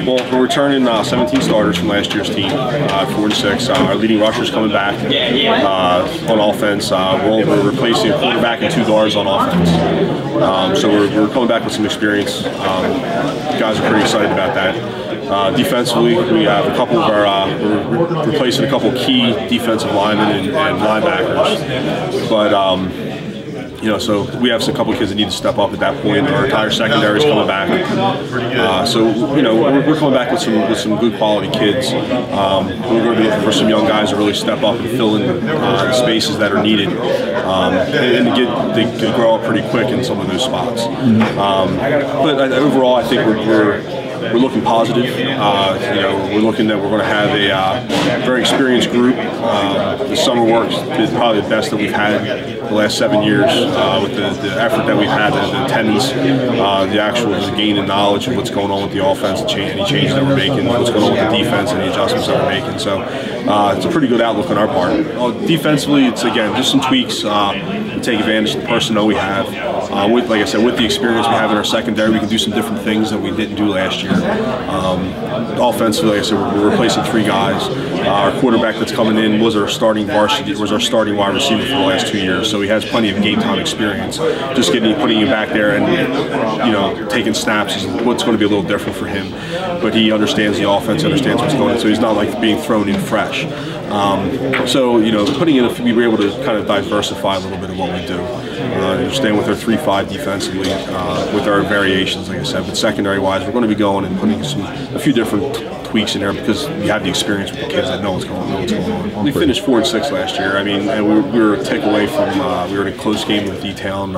Well, we're returning 17 starters from last year's team, 4 and 6. Our leading rusher's coming back on offense. We're replacing a quarterback and 2 guards on offense. So we're coming back with some experience. Guys are pretty excited about that. Defensively, we have a couple of our we're replacing a couple key defensive linemen and linebackers, but. So we have a couple of kids that need to step up at that point. Our entire secondary is coming back. We're coming back with some good quality kids. We're going to be looking for some young guys to really step up and fill in the spaces that are needed, and to grow up pretty quick in some of those spots. But overall, I think we're looking positive. We're looking that we're going to have a very experienced group. The summer work is probably the best that we've had the last 7 years, with the effort that we've had, the attendance, the actual gain in knowledge of what's going on with the offense, any changes that we're making, what's going on with the defense, and the adjustments that we're making. So it's a pretty good outlook on our part. Defensively, it's again just some tweaks to take advantage of the personnel we have. Like I said, with the experience we have in our secondary, we can do some different things that we didn't do last year. Offensively, like I said, we're replacing 3 guys. Our quarterback that's coming in was our starting wide receiver for the last 2 years, so he has plenty of game time experience. Just putting him back there and taking snaps is what's going to be a little different for him. But he understands the offense, understands what's going on, so he's not like being thrown in fresh. Putting in we were able to kind of diversify a little bit of what we do. Understand with our 3-5 defensively, with our variations, like I said, but secondary-wise, we're going to be going and putting a few different tweaks in there because we have the experience with the kids that know what's going on. We finished 4 and 6 last year. I mean, and we were a tick away from we were in a close game with D-Town.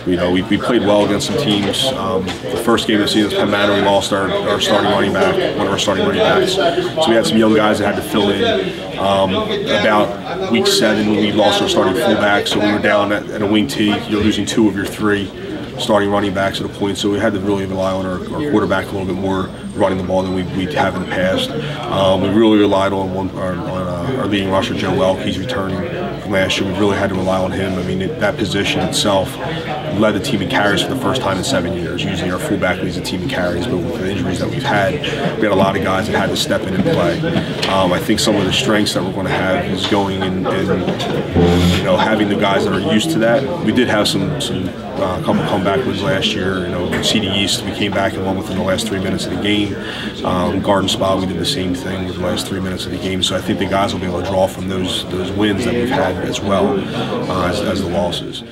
We played well against some teams. The first game of the season was Penn Manor. We lost our starting running back, one of our starting running backs. So we had some young guys that had to fill in. About week 7, we lost our starting fullback, so we were down at a wing T. You're losing 2 of your 3 starting running backs at a point, so we had to really rely on our quarterback a little bit more, running the ball than we have in the past. We really relied on our leading rusher, Joe Welk. He's returning from last year. We really had to rely on him. I mean, that position itself led the team in carries for the first time in 7 years. Usually our fullback leads the team in carries, but with the injuries that we've had, we had a lot of guys that had to step in and play. I think some of the strengths that we're going to have is going and having the guys that are used to that. We did have some couple comeback wins last year. CD East, we came back and won within the last 3 minutes of the game. Garden Spa, we did the same thing with the last 3 minutes of the game. So I think the guys will be able to draw from those wins that we've had as well as the losses.